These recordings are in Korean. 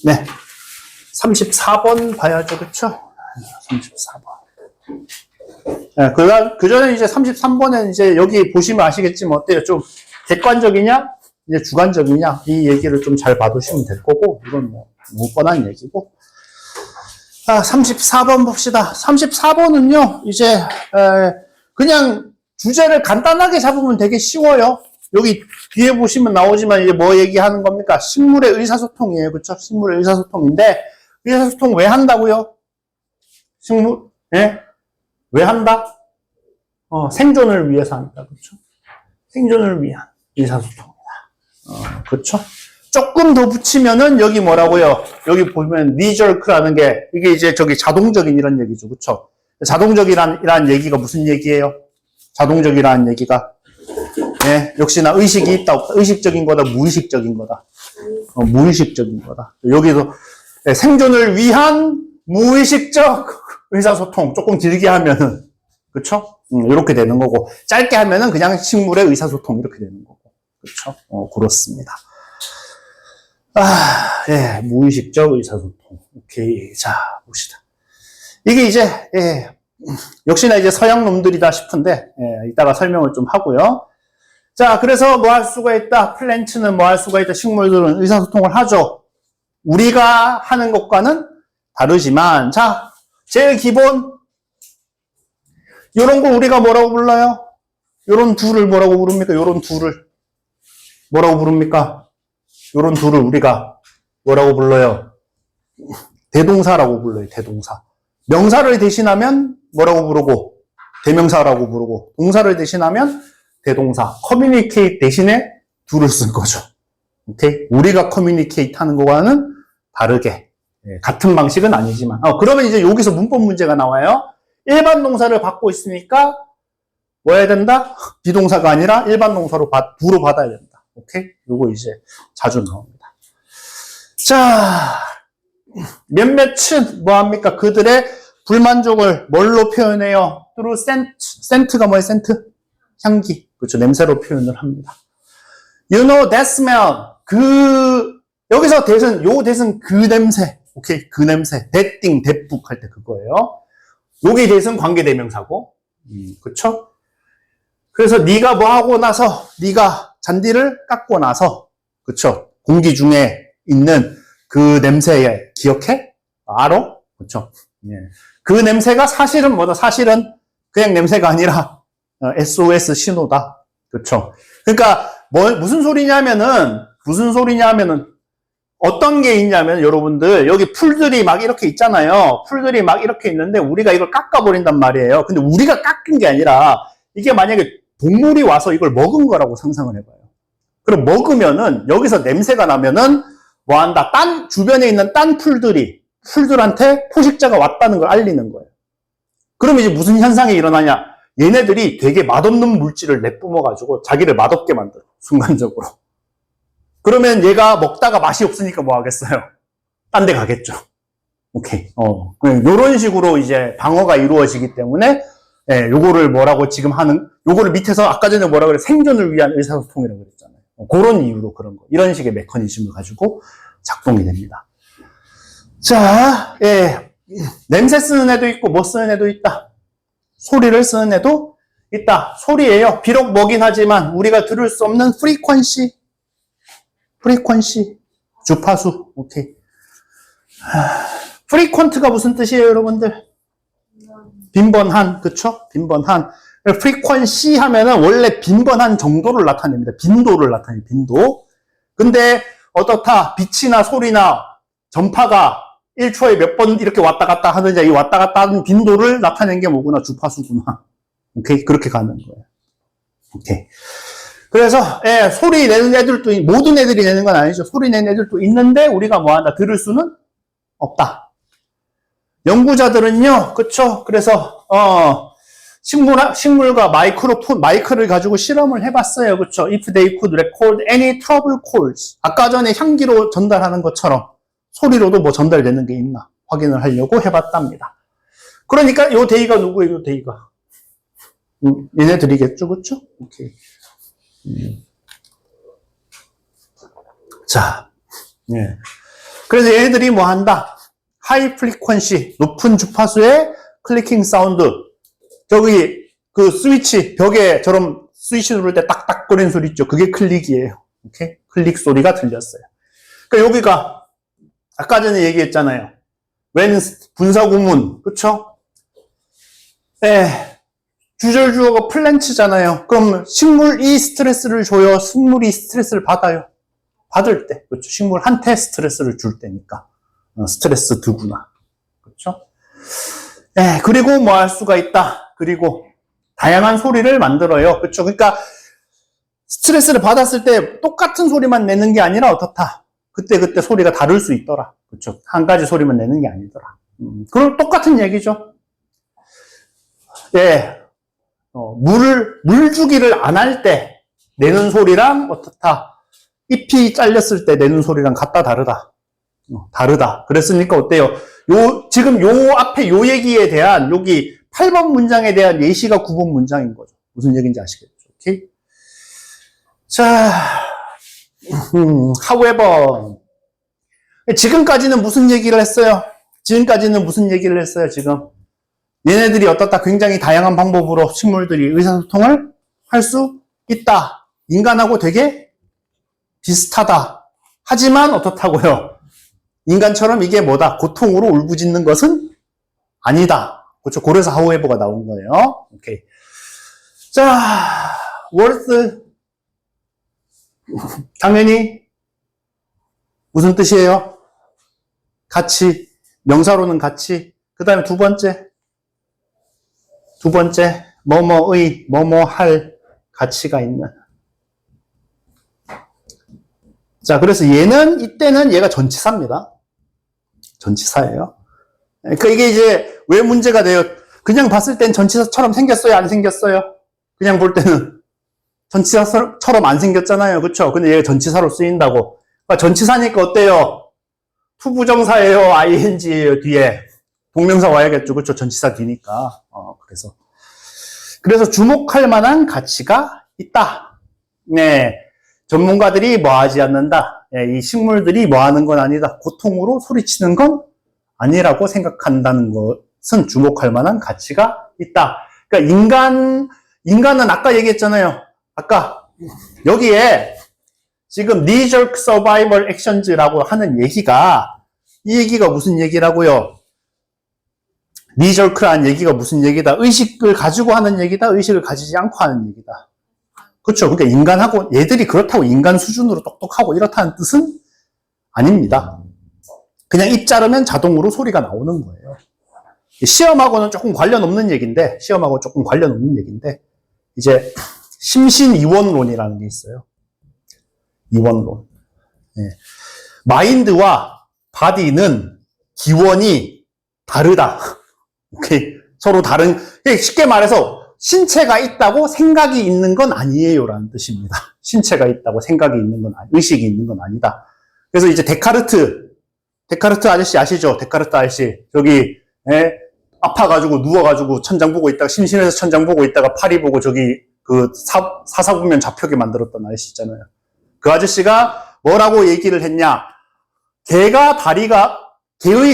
네. 34번 봐야죠. 그쵸? 34번. 네, 그 전에 이제 33번에 이제 여기 보시면 아시겠지만 어때요? 좀 객관적이냐? 이제 주관적이냐? 이 얘기를 좀 잘 봐두시면 될 거고, 이건 뭐, 뻔한 얘기고. 34번 봅시다. 34번은요, 이제, 그냥 주제를 간단하게 잡으면 되게 쉬워요. 여기 뒤에 보시면 나오지만 이제 뭐 얘기하는 겁니까? 식물의 의사소통이에요. 그쵸? 식물의 의사소통인데, 의사소통 왜 한다고요? 식물, 예? 왜 한다? 생존을 위해서 한다. 그쵸? 생존을 위한 의사소통이다. 그쵸? 조금 더 붙이면은 여기 뭐라고요? 여기 보면 니저크라는 게 이게 이제 저기 자동적인 이런 얘기죠. 그쵸? 자동적이란 얘기가 무슨 얘기예요? 자동적이라는 얘기가 예, 역시나 의식이 있다 없다. 의식적인 거다 무의식적인 거다. 무의식적인 거다. 여기도 예, 생존을 위한 무의식적 의사소통. 조금 길게 하면은 그쵸? 이렇게 되는 거고 짧게 하면은 그냥 식물의 의사소통 이렇게 되는 거고 그쵸? 그렇습니다. 예, 무의식적 의사소통. 오케이. 자, 봅시다. 이게 이제, 예, 역시나 이제 서양 놈들이다 싶은데, 예, 이따가 설명을 좀 하고요. 자, 그래서 뭐 할 수가 있다. 플랜트는 뭐 할 수가 있다. 식물들은 의사소통을 하죠. 우리가 하는 것과는 다르지만, 자, 제일 기본, 요런 거 우리가 뭐라고 불러요? 요런 둘을 뭐라고 부릅니까? 요런 둘을. 뭐라고 부릅니까? 요런 둘을 우리가 뭐라고 불러요? 대동사라고 불러요. 대동사. 명사를 대신하면 뭐라고 부르고 대명사라고 부르고 동사를 대신하면 대동사. communicate 대신에 둘을 쓴 거죠. 오케이? 우리가 communicate 하는 거와는 다르게 같은 방식은 아니지만 그러면 이제 여기서 문법 문제가 나와요. 일반 동사를 받고 있으니까 뭐 해야 된다? 비동사가 아니라 일반 동사로 두로 받아야 된다. 오케이? 요거 이제 자주 나옵니다. 자, 몇몇은 뭐합니까? 그들의 불만족을 뭘로 표현해요? through scent. scent가 뭐예요? scent? 향기. 그렇죠. 냄새로 표현을 합니다. You know that smell. 여기서 요 대신 그 냄새. 오케이? 그 냄새. that thing, that book 할 때 그거예요. 여기 대신 관계대명사고. 그렇죠? 그래서 네가 뭐 하고 나서 네가 잔디를 깎고 나서 그쵸? 공기 중에 있는 그 냄새 기억해? 알아? 그쵸? 예. 그 냄새가 사실은 뭐다? 사실은 그냥 냄새가 아니라 SOS 신호다. 그쵸? 그러니까 무슨 소리냐면은 어떤 게 있냐면 여러분들 여기 풀들이 막 이렇게 있잖아요. 풀들이 막 이렇게 있는데 우리가 이걸 깎아버린단 말이에요. 근데 우리가 깎은 게 아니라 이게 만약에 동물이 와서 이걸 먹은 거라고 상상을 해봐요. 그럼 먹으면은 여기서 냄새가 나면은 뭐 한다? 주변에 있는 딴 풀들한테 포식자가 왔다는 걸 알리는 거예요. 그럼 이제 무슨 현상이 일어나냐? 얘네들이 되게 맛없는 물질을 내뿜어가지고 자기를 맛없게 만들어. 순간적으로. 그러면 얘가 먹다가 맛이 없으니까 뭐 하겠어요? 딴 데 가겠죠. 오케이. 요런 식으로 이제 방어가 이루어지기 때문에 예, 요거를 뭐라고 지금 요거를 밑에서 아까 전에 뭐라 그래? 생존을 위한 의사소통이라고 그랬잖아요. 그런 이유로 그런 거. 이런 식의 메커니즘을 가지고 작동이 됩니다. 자, 예. 냄새 쓰는 애도 있고, 뭐 쓰는 애도 있다. 소리를 쓰는 애도 있다. 소리예요. 비록 뭐긴 하지만, 우리가 들을 수 없는 프리퀀시. 주파수. 오케이. 프리퀀트가 무슨 뜻이에요, 여러분들? 빈번한, 그쵸? 빈번한. 프리퀀시 하면은 원래 빈번한 정도를 나타냅니다. 빈도를 나타내요, 빈도. 근데 어떻다? 빛이나 소리나 전파가 1초에 몇 번 이렇게 왔다 갔다 하느냐, 이 왔다 갔다 하는 빈도를 나타내는 게 뭐구나? 주파수구나. 오케이? 그렇게 가는 거예요. 오케이. 그래서, 예, 소리 내는 애들도, 모든 애들이 내는 건 아니죠. 소리 내는 애들도 있는데, 우리가 뭐 한다? 들을 수는 없다. 연구자들은요, 그쵸? 그래서, 식물과 마이크를 가지고 실험을 해봤어요. 그쵸? If they could record any trouble calls. 아까 전에 향기로 전달하는 것처럼 소리로도 뭐 전달되는 게 있나 확인을 하려고 해봤답니다. 그러니까 요 데이가 누구예요? 요 데이가. 얘네들이겠죠? 그쵸? 오케이. 자, 예. 그래서 얘네들이 뭐 한다? 하이 프리퀀시, 높은 주파수의 클리킹 사운드. 저기 그 스위치, 벽에처럼 스위치 누를 때 딱딱거리는 소리 있죠? 그게 클릭이에요. 오케이? 클릭 소리가 들렸어요. 그러니까 여기가 아까 전에 얘기했잖아요. 웬 분사구문, 그쵸? 주절주어가 플랜츠잖아요. 그럼 식물이 스트레스를 줘요? 식물이 스트레스를 받아요? 받을 때, 그렇죠? 식물한테 스트레스를 줄 때니까. 스트레스 두구나. 그렇죠? 그리고 뭐 할 수가 있다. 그리고 다양한 소리를 만들어요. 그렇죠? 그러니까 스트레스를 받았을 때 똑같은 소리만 내는 게 아니라 어떻다. 그때 소리가 다를 수 있더라. 그렇죠? 한 가지 소리만 내는 게 아니더라. 그럼 똑같은 얘기죠. 물 주기를 안 할 때 내는 소리랑 어떻다. 잎이 잘렸을 때 내는 소리랑 같다 다르다. 다르다. 그랬으니까 어때요? 지금 요 앞에 요 얘기에 대한 여기 8번 문장에 대한 예시가 9번 문장인 거죠. 무슨 얘기인지 아시겠죠? 오케이? 자, however. 지금까지는 무슨 얘기를 했어요? 지금? 얘네들이 어떻다? 굉장히 다양한 방법으로 식물들이 의사소통을 할 수 있다. 인간하고 되게 비슷하다. 하지만 어떻다고요? 인간처럼 이게 뭐다? 고통으로 울부짖는 것은 아니다. 그렇죠? 그래서 however가 나온 거예요. 오케이. 자, worth. 당연히 무슨 뜻이에요? 가치. 명사로는 가치. 그 다음에 두 번째, 뭐뭐의, 뭐뭐할 가치가 있는. 자, 그래서 이때는 얘가 전치사입니다. 전치사예요. 그러니까 이게 이제 왜 문제가 돼요? 그냥 봤을 땐 전치사처럼 생겼어요? 안 생겼어요? 그냥 볼 때는 전치사처럼 안 생겼잖아요. 그쵸? 근데 얘가 전치사로 쓰인다고. 그러니까 전치사니까 어때요? 투부정사예요? ing예요? 뒤에. 동명사 와야겠죠. 그쵸? 전치사 뒤니까. 그래서 주목할 만한 가치가 있다. 네. 전문가들이 뭐 하지 않는다. 이 식물들이 뭐 하는 건 아니다. 고통으로 소리치는 건 아니라고 생각한다는 것은 주목할 만한 가치가 있다. 그러니까 인간은 아까 얘기했잖아요. 아까 여기에 지금 knee-jerk survival actions라고 하는 얘기가 이 얘기가 무슨 얘기라고요? knee-jerk라는 얘기가 무슨 얘기다? 의식을 가지고 하는 얘기다? 의식을 가지지 않고 하는 얘기다? 그렇죠. 그러니까 인간하고 얘들이 그렇다고 인간 수준으로 똑똑하고 이렇다는 뜻은 아닙니다. 그냥 입 자르면 자동으로 소리가 나오는 거예요. 시험하고는 조금 관련 없는 얘기인데 이제 심신이원론이라는 게 있어요. 이원론. 마인드와 바디는 기원이 다르다. 오케이. 서로 다른, 쉽게 말해서 신체가 있다고 생각이 있는 건 아니에요라는 뜻입니다. 신체가 있다고 생각이 있는 건 의식이 있는 건 아니다. 그래서 이제 데카르트 아저씨 아시죠? 데카르트 아저씨. 저기, 아파가지고 누워가지고 천장 보고 있다가 심심해서 천장 보고 있다가 파리 보고 저기 그 사사구면 좌표기 만들었던 아저씨 있잖아요. 그 아저씨가 뭐라고 얘기를 했냐? 개의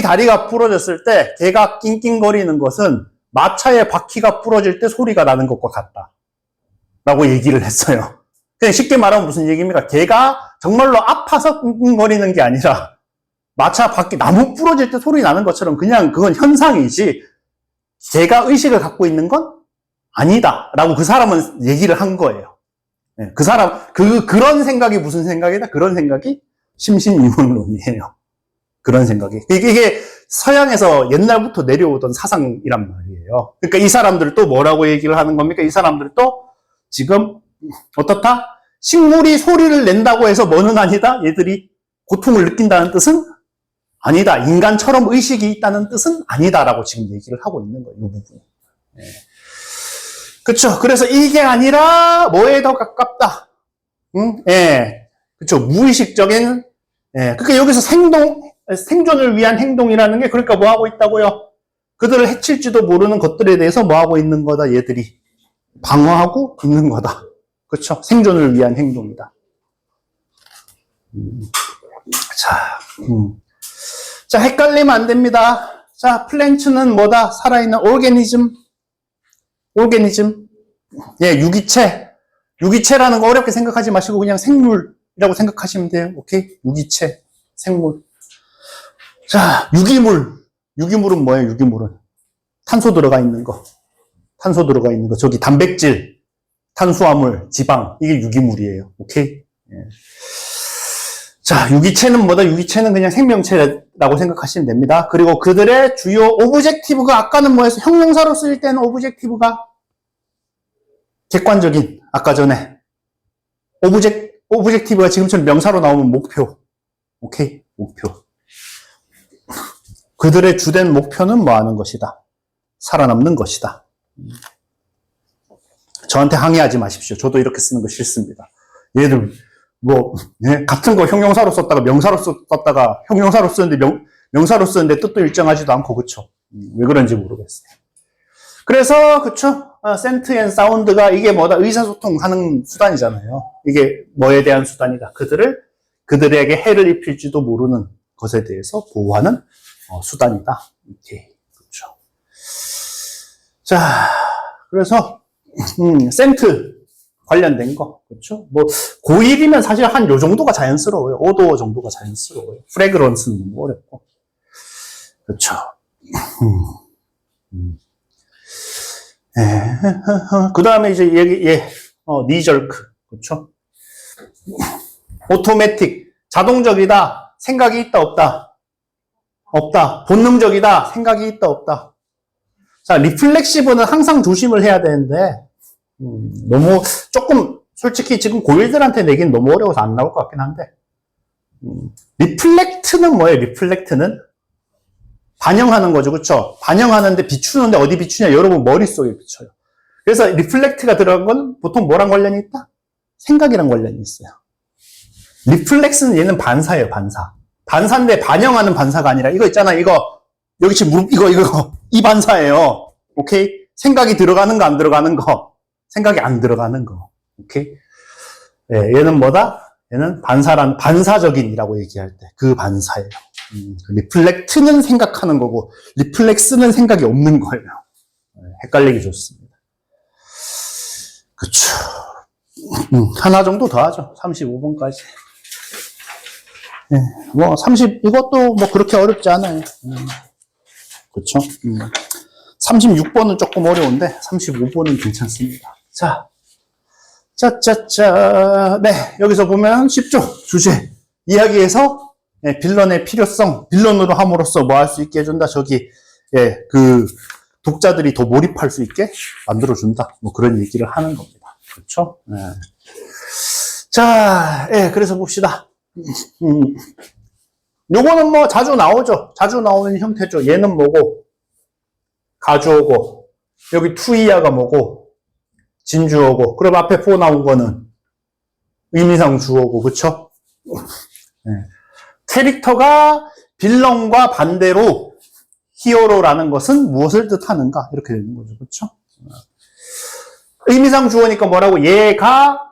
다리가 부러졌을 때 개가 낑낑거리는 것은 마차의 바퀴가 부러질 때 소리가 나는 것과 같다. 라고 얘기를 했어요. 그냥 쉽게 말하면 무슨 얘기입니까? 개가 정말로 아파서 낑낑거리는 게 아니라 마차 바퀴 나무 부러질 때 소리 나는 것처럼 그냥 그건 현상이지 개가 의식을 갖고 있는 건 아니다. 라고 그 사람은 얘기를 한 거예요. 그런 생각이 무슨 생각이다? 그런 생각이 심신이원론이에요. 그런 생각이. 이게 서양에서 옛날부터 내려오던 사상이란 말이에요. 그러니까 이 사람들도 뭐라고 얘기를 하는 겁니까? 이 사람들도 지금 어떻다? 식물이 소리를 낸다고 해서 뭐는 아니다? 얘들이 고통을 느낀다는 뜻은 아니다. 인간처럼 의식이 있다는 뜻은 아니다라고 지금 얘기를 하고 있는 거예요. 이 부분. 그렇죠. 그래서 이게 아니라 뭐에 더 가깝다? 그렇죠. 무의식적인. 그러니까 여기서 생존을 위한 행동이라는 게 그러니까 뭐 하고 있다고요? 그들을 해칠지도 모르는 것들에 대해서 뭐 하고 있는 거다? 얘들이 방어하고 있는 거다. 그렇죠. 생존을 위한 행동이다. 자, 자, 헷갈리면 안 됩니다. 자, 플랜트는 뭐다? 살아있는 오르게니즘. 예, 유기체. 유기체라는 거 어렵게 생각하지 마시고 그냥 생물이라고 생각하시면 돼요. 오케이? 유기체, 생물. 자, 유기물. 유기물은 뭐예요? 유기물은 탄소 들어가 있는 거. 저기 단백질, 탄수화물, 지방. 이게 유기물이에요. 오케이? 예. 자, 유기체는 뭐다? 유기체는 그냥 생명체라고 생각하시면 됩니다. 그리고 그들의 주요 오브젝티브가 아까는 뭐였어? 형용사로 쓰일 때는 오브젝티브가 객관적인, 아까 전에 오브젝티브가 지금처럼 명사로 나오면 목표. 오케이? 목표. 그들의 주된 목표는 뭐 하는 것이다? 살아남는 것이다. 저한테 항의하지 마십시오. 저도 이렇게 쓰는 거 싫습니다. 얘들 같은 거 형용사로 썼다가 명사로 썼다가 형용사로 쓰는데 명사로 쓰는데 뜻도 일정하지도 않고, 그쵸? 왜 그런지 모르겠어요. 그래서, 그쵸? 센트 앤 사운드가 이게 뭐다? 의사소통하는 수단이잖아요. 이게 뭐에 대한 수단이다? 그들에게 해를 입힐지도 모르는 것에 대해서 보호하는 수단이다. 이렇게. 그렇죠. 자, 그래서 센트 관련된 거, 그렇죠? 뭐 고일이면 사실 한 요 정도가 자연스러워요. 5도 정도가 자연스러워요. 프레그런스는 너무 어렵고, 그렇죠. 그 다음에 이제 니절크, 그렇죠? 오토매틱, 자동적이다. 생각이 있다, 없다? 없다. 본능적이다. 생각이 있다, 없다? 자, 리플렉시브는 항상 조심을 해야 되는데, 너무, 조금, 솔직히 지금 고1들한테 내기는 너무 어려워서 안 나올 것 같긴 한데, 리플렉트는 뭐예요, 리플렉트는? 반영하는 거죠, 그쵸? 반영하는데 비추는데 어디 비추냐? 여러분 머릿속에 비춰요. 그래서 리플렉트가 들어간 건 보통 뭐랑 관련이 있다? 생각이랑 관련이 있어요. 리플렉스는 얘는 반사예요, 반사. 반사인데 반영하는 반사가 아니라, 이거 있잖아, 여기 지금 이 반사예요. 오케이? 생각이 들어가는 거, 안 들어가는 거. 생각이 안 들어가는 거. 오케이? 예, 얘는 뭐다? 얘는 반사적인이라고 얘기할 때, 그 반사예요. 리플렉트는 생각하는 거고, 리플렉스는 생각이 없는 거예요. 헷갈리기 좋습니다. 그쵸. 하나 정도 더 하죠. 35번까지. 예, 이것도 뭐 그렇게 어렵지 않아요. 그쵸. 36번은 조금 어려운데, 35번은 괜찮습니다. 자. 네. 여기서 보면 쉽죠? 주제. 이야기에서 빌런의 필요성, 빌런으로 함으로써 뭐 할 수 있게 해준다? 그 독자들이 더 몰입할 수 있게 만들어준다. 뭐 그런 얘기를 하는 겁니다. 그렇죠? 네. 자, 그래서 봅시다. 요거는 뭐 자주 나오죠. 자주 나오는 형태죠. 얘는 뭐고? 가주어고, 여기 투이야가 뭐고? 진주어고, 그럼 앞에 포 나온 거는 의미상 주어고, 그쵸? 네. 캐릭터가 빌런과 반대로 히어로라는 것은 무엇을 뜻하는가? 이렇게 되는 거죠. 그쵸? 의미상 주어니까 뭐라고? 얘가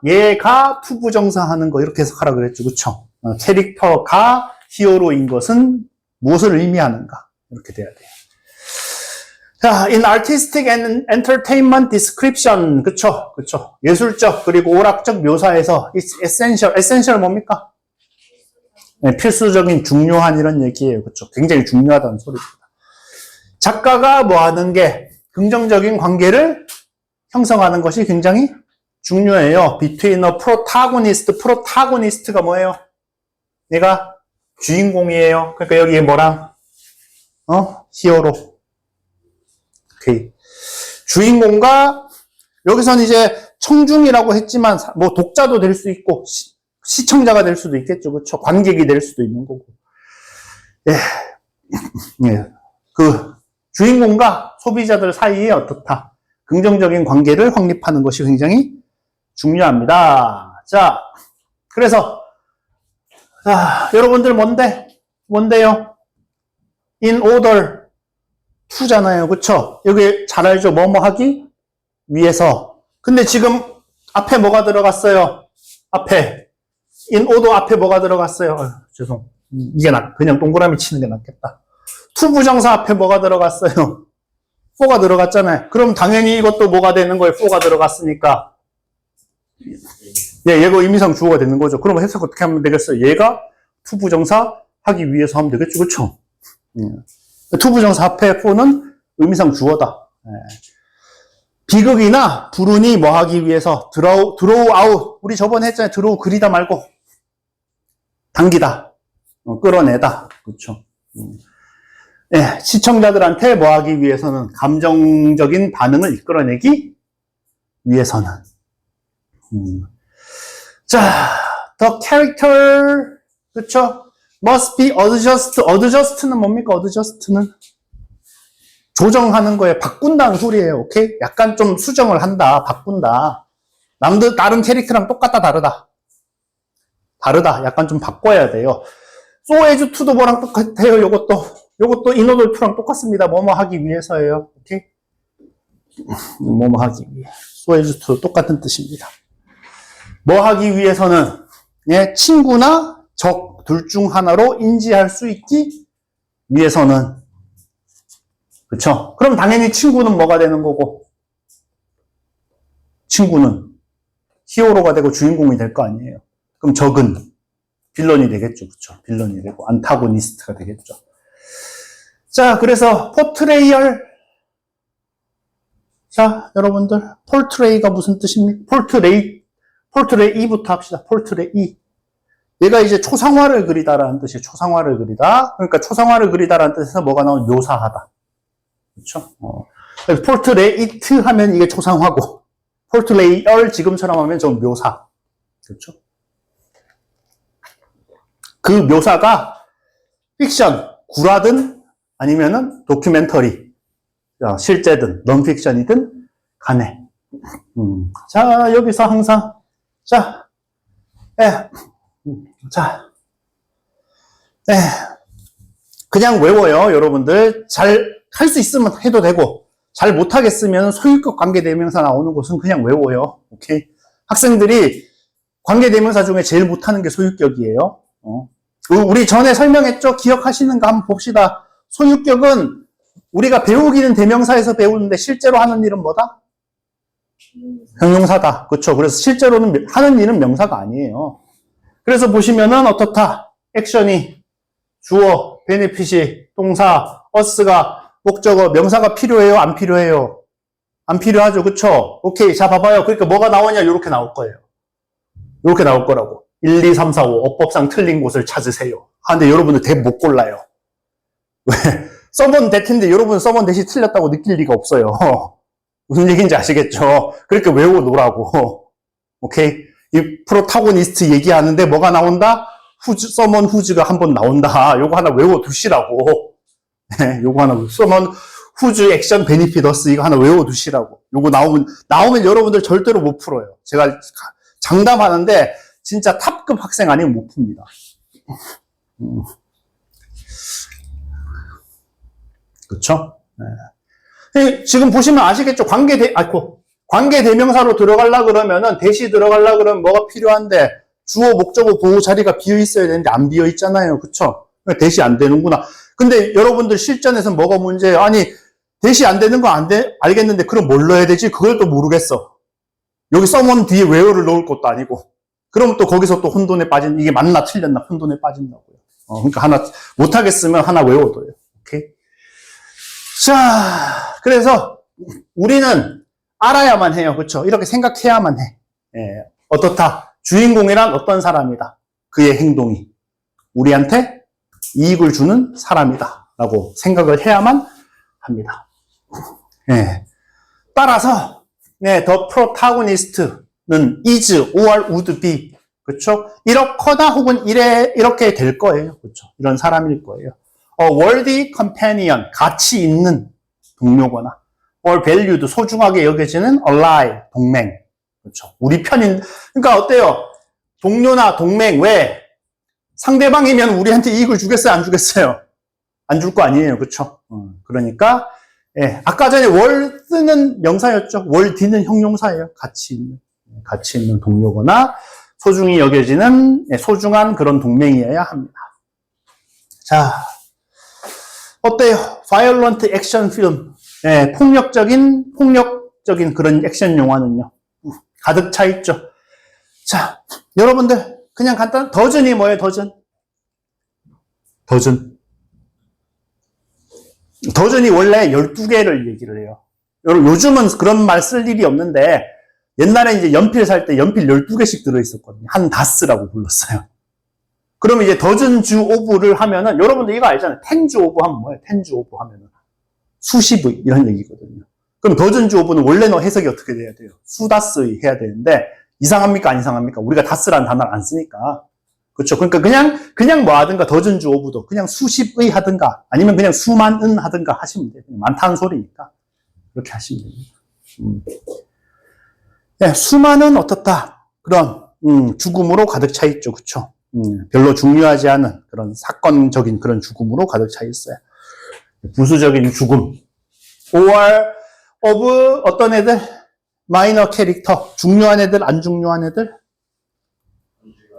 투부정사 하는 거, 이렇게 해석하라 그랬죠. 그쵸? 캐릭터가 히어로인 것은 무엇을 의미하는가? 이렇게 돼야 돼요. 자, in artistic and entertainment description. 그쵸? 예술적, 그리고 오락적 묘사에서 it's essential. essential 뭡니까? 네, 필수적인, 중요한 이런 얘기예요. 그쵸? 굉장히 중요하다는 소리입니다. 작가가 뭐 하는 게 긍정적인 관계를 형성하는 것이 굉장히 중요해요. between a protagonist. protagonist가 뭐예요? 얘가 주인공이에요. 그러니까 여기에 뭐랑? 히어로. 오케이. 주인공과, 여기서는 이제 청중이라고 했지만, 뭐 독자도 될 수 있고, 시청자가 될 수도 있겠죠. 그쵸? 관객이 될 수도 있는 거고. 그, 주인공과 소비자들 사이에 어떻다? 긍정적인 관계를 확립하는 것이 굉장히 중요합니다. 자, 그래서, 여러분들 뭔데요? in order. to잖아요. 그쵸? 여기 잘 알죠? 뭐뭐 하기 위해서. 근데 지금 앞에 뭐가 들어갔어요? 앞에 in order 앞에 뭐가 들어갔어요? 죄송. 이게 그냥 동그라미 치는 게 낫겠다. 투부정사 앞에 뭐가 들어갔어요? for가 들어갔잖아요. 그럼 당연히 이것도 뭐가 되는 거예요? for가 들어갔으니까. 예, 얘가 의미상 주어가 되는 거죠. 그럼 해석 어떻게 하면 되겠어요? 얘가 투부정사 하기 위해서 하면 되겠죠. 그쵸? 투부정사 앞에 for는 의미상 주어다. 예. 비극이나 불운이 뭐 하기 위해서 드로우 아웃. 우리 저번에 했잖아요. 드로우 그리다 말고 당기다. 끌어내다. 그렇죠. 예, 시청자들한테 뭐 하기 위해서는 감정적인 반응을 이끌어내기 위해서는. 자, the character 그렇죠? must be adjust는 뭡니까? adjust는 조정하는 거에 바꾼다는 소리예요. 오케이? 약간 좀 수정을 한다. 바꾼다. 다른 캐릭터랑 똑같다 다르다. 약간 좀 바꿔야 돼요. so as to도 뭐랑 똑같아요. 요것도 인어돌 2랑 똑같습니다. 뭐뭐 하기 위해서예요. 오케이? 뭐뭐 하기 위해. so as to 똑같은 뜻입니다. 뭐 하기 위해서는 예, 친구나 적 둘 중 하나로 인지할 수 있기 위해서는 그쵸? 그럼 당연히 친구는 뭐가 되는 거고 친구는 히어로가 되고 주인공이 될 거 아니에요. 그럼 적은 빌런이 되겠죠. 그쵸? 빌런이 되고 안타고니스트가 되겠죠. 자, 그래서 포트레이얼 자, 여러분들 폴트레이가 무슨 뜻입니까? 폴트레이부터 합시다. 폴트레이 얘가 이제 초상화를 그리다라는 뜻이에요. 초상화를 그리다. 그러니까 초상화를 그리다라는 뜻에서 뭐가 나오면 묘사하다. 그렇죠? 폴트레이트 하면 이게 초상화고 폴트레이얼 지금처럼 하면 좀 묘사. 그렇죠? 그 묘사가 픽션, 구라든 아니면은 도큐멘터리, 실제든 넌픽션이든 간에. 자, 여기서 항상 자, 그냥 외워요, 여러분들. 잘 할 수 있으면 해도 되고, 잘 못하겠으면 소유격 관계대명사 나오는 곳은 그냥 외워요. 오케이? 학생들이 관계대명사 중에 제일 못하는 게 소유격이에요. 우리 전에 설명했죠? 기억하시는가 한번 봅시다. 소유격은 우리가 배우기는 대명사에서 배우는데 실제로 하는 일은 뭐다? 형용사다. 그렇죠? 그래서 실제로는 하는 일은 명사가 아니에요. 그래서 보시면은 어떻다? 액션이 주어, 베네핏이 동사, us가 목적어, 명사가 필요해요? 안 필요해요? 안 필요하죠. 그쵸? 오케이. 자, 봐봐요. 그러니까 뭐가 나오냐? 이렇게 나올 거예요. 이렇게 나올 거라고. 1, 2, 3, 4, 5. 어법상 틀린 곳을 찾으세요. 근데 여러분들 답 못 골라요. 왜? 써본 대인데 여러분 써본 대시 틀렸다고 느낄 리가 없어요. 무슨 얘기인지 아시겠죠? 그렇게 외워놓으라고. 오케이? 이 프로타고니스트 얘기하는데 뭐가 나온다? 서먼 후즈가 한번 나온다. 요거 하나 외워두시라고. 네, 요거 하나, 서먼 후즈 액션 베니피더스 이거 하나 외워두시라고. 요거 나오면 여러분들 절대로 못 풀어요. 제가 장담하는데 진짜 탑급 학생 아니면 못 풉니다. 그쵸? 네. 지금 보시면 아시겠죠? 관계대명사로 들어가려고 그러면은, 대시 들어가려고 그러면 뭐가 필요한데, 주어, 목적어, 보호 자리가 비어 있어야 되는데 안 비어 있잖아요. 그쵸? 대시 안 되는구나. 근데 여러분들 실전에서 뭐가 문제예요? 아니, 대시 안 되는 거 알겠는데, 그럼 뭘 넣어야 되지? 그걸 또 모르겠어. 여기 써먼 뒤에 where를 넣을 것도 아니고. 그럼 또 거기서 또 혼돈에 이게 맞나 틀렸나 혼돈에 빠진다고요. 그러니까 하나, 못하겠으면 하나 외워둬요. 오케이? 자, 그래서 우리는 알아야만 해요. 그렇죠? 이렇게 생각해야만 해. 어떻다? 주인공이란 어떤 사람이다. 그의 행동이 우리한테 이익을 주는 사람이다. 라고 생각을 해야만 합니다. 따라서 the protagonist는 is or would be 그렇죠? 이렇거나 혹은 이렇게 될 거예요. 그렇죠? 이런 사람일 거예요. worthy companion, 가치 있는 동료거나, or valued, 소중하게 여겨지는 ally, 동맹. 그렇죠. 우리 편인, 그러니까 어때요? 동료나 동맹, 왜? 상대방이면 우리한테 이익을 주겠어요? 안 주겠어요? 안 줄 거 아니에요. 그렇죠? 그러니까, 아까 전에 worth는 명사였죠. worthy는 형용사예요. 가치 있는 동료거나, 소중히 여겨지는, 소중한 그런 동맹이어야 합니다. 자, 어때요? Violent Action Film. 예, 폭력적인 그런 액션 영화는요. 가득 차 있죠. 자, 여러분들, 그냥 간단, 더즌이 뭐예요, 더즌? 더즌이 원래 12개를 얘기를 해요. 요즘은 그런 말 쓸 일이 없는데, 옛날에 이제 연필 살 때 연필 12개씩 들어있었거든요. 한 다스라고 불렀어요. 그러면 이제 더즌즈 오브를 하면은, 여러분들 이거 알잖아요. 텐즈 오브 하면 뭐예요? 텐즈 오브 하면은. 수십의, 이런 얘기거든요. 그럼 더즌즈 오브는 원래 너 해석이 어떻게 돼야 돼요? 수다스의 해야 되는데, 이상합니까? 안 이상합니까? 우리가 다스라는 단어를 안 쓰니까. 그렇죠. 그러니까 그냥 뭐 하든가 더즌즈 오브도 그냥 수십의 하든가 아니면 그냥 수만은 하든가 하시면 돼요. 많다는 소리니까. 그렇게 하시면 됩니다. 네, 수만은 어떻다? 그런, 죽음으로 가득 차 있죠. 그쵸? 별로 중요하지 않은 그런 사건적인 그런 죽음으로 가득 차 있어요. 부수적인 죽음. or of 어떤 애들? 마이너 캐릭터. 중요한 애들, 안 중요한 애들?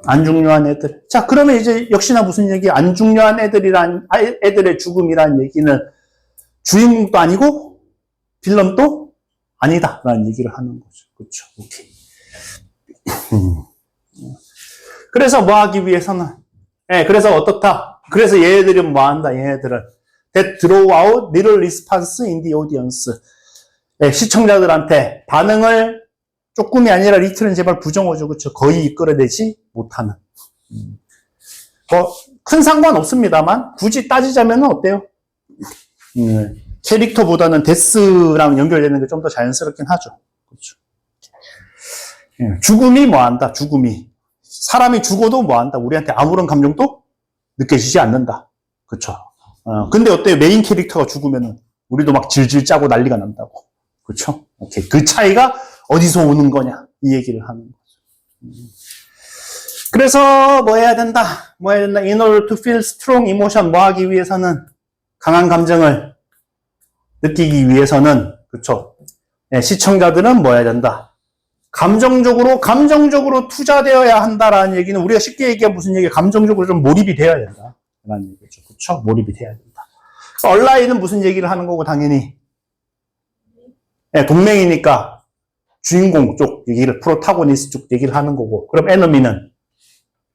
안 중요한 애들. 자, 그러면 이제 역시나 무슨 얘기? 안 중요한 애들의 죽음이라는 얘기는 주인공도 아니고 빌런도 아니다라는 얘기를 하는 거죠. 그렇죠? 오케이. 그래서 뭐 하기 위해서는 그래서 어떻다? 그래서 얘네들은 뭐 한다? 얘네들은 that draw out little response in the audience. 시청자들한테 반응을 조금이 아니라 리틀은 제발 부정어죠. 그렇죠? 거의 이끌어내지 못하는. 뭐 큰 상관없습니다만 굳이 따지자면 어때요? 캐릭터보다는 데스랑 연결되는 게 좀 더 자연스럽긴 하죠. 그렇죠. 죽음이 뭐 한다? 죽음이. 사람이 죽어도 뭐 한다? 우리한테 아무런 감정도 느껴지지 않는다. 그렇죠. 근데 어때요? 메인 캐릭터가 죽으면은 우리도 막 질질 짜고 난리가 난다고. 그렇죠? 오케이. 그 차이가 어디서 오는 거냐? 이 얘기를 하는 거죠. 그래서 뭐 해야 된다? In order to feel strong emotion, 뭐 하기 위해서는 강한 감정을 느끼기 위해서는, 그쵸? 시청자들은 뭐 해야 된다? 감정적으로 투자되어야 한다라는 얘기는 우리가 쉽게 얘기하면 무슨 얘기야? 감정적으로 좀 몰입이 되어야 된다. 라는 얘기죠. 그쵸? 몰입이 돼야 된다. 얼라인은 무슨 얘기를 하는 거고, 당연히. 동맹이니까 주인공 쪽 얘기를, 프로타고니스트 쪽 얘기를 하는 거고, 그럼 에너미는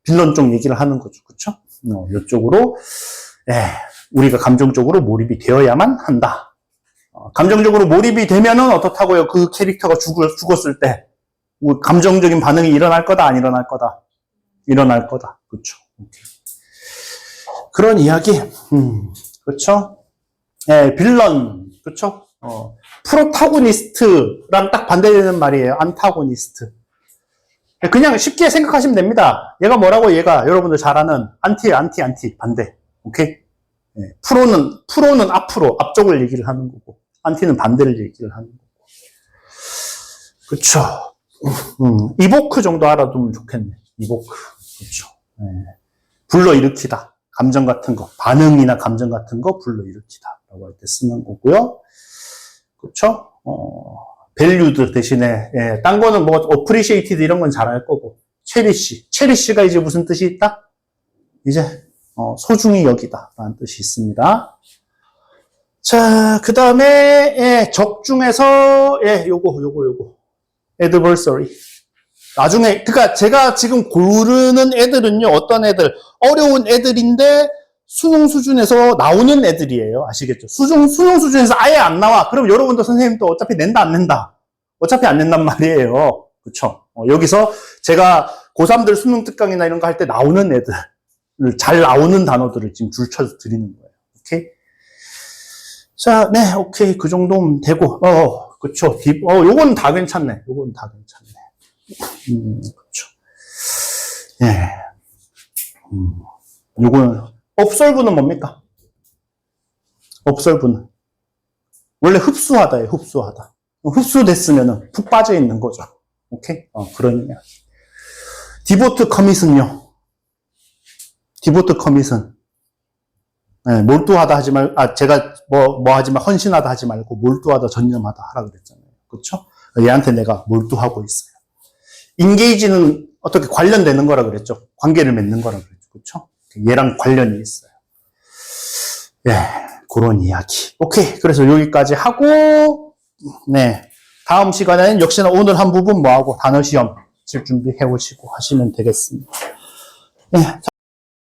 빌런 쪽 얘기를 하는 거죠. 그쵸? 이쪽으로, 우리가 감정적으로 몰입이 되어야만 한다. 감정적으로 몰입이 되면은 어떻다고요? 그 캐릭터가 죽었을 때, 감정적인 반응이 일어날 거다, 안 일어날 거다? 일어날 거다. 그쵸? 그런 이야기, 그쵸? 빌런, 그쵸? 프로타고니스트랑 딱 반대되는 말이에요. 안타고니스트. 그냥 쉽게 생각하시면 됩니다. 얘가 뭐라고? 얘가 여러분들 잘 아는 안티, 반대. 오케이? 프로는 앞쪽을 얘기를 하는 거고, 안티는 반대를 얘기를 하는 거고. 그쵸? 이보크 정도 알아두면 좋겠네. 이보크. 그쵸? 불러일으키다. 감정 같은 거, 반응이나 감정 같은 거 불러일으키다. 라고 할 때 쓰는 거고요. 그쵸? valued 대신에, 딴 거는 뭐, appreciated 이런 건 잘 알 거고, 체리시가 이제 무슨 뜻이 있다? 이제, 소중히 여기다. 라는 뜻이 있습니다. 자, 그 다음에, 적 중에서, 요거. adversary. 나중에, 그니까 제가 지금 고르는 애들은요, 어떤 애들, 어려운 애들인데, 수능 수준에서 나오는 애들이에요. 아시겠죠? 수능 수준에서 아예 안 나와. 그럼 여러분도 선생님도 어차피 낸다, 안 낸다? 어차피 안 낸단 말이에요. 그쵸? 여기서 제가 고3들 수능 특강이나 이런 거 할 때 나오는 애들, 잘 나오는 단어들을 지금 줄쳐서 드리는 거예요. 오케이? 자, 네, 오케이. 그 정도면 되고, 그쵸. 요건 다 괜찮네. 그쵸. 요거는, observe는 뭡니까? observe는. 원래 흡수하다예요, 흡수하다. 흡수됐으면은 푹 빠져 있는 거죠. 오케이? 그런 이야기. devote commit은요? devote commit은. 몰두하다 하지 말고, 제가 하지만 헌신하다 하지 말고, 몰두하다, 전념하다 하라 그랬잖아요. 그쵸? 얘한테 내가 몰두하고 있어요. engage는 어떻게 관련되는 거라 그랬죠? 관계를 맺는 거라 그랬죠. 그쵸? 얘랑 관련이 있어요. 예, 그런 이야기. 오케이. 그래서 여기까지 하고, 네. 다음 시간에는 역시나 오늘 한 부분 뭐하고 단어 시험 칠 준비해 오시고 하시면 되겠습니다. 네.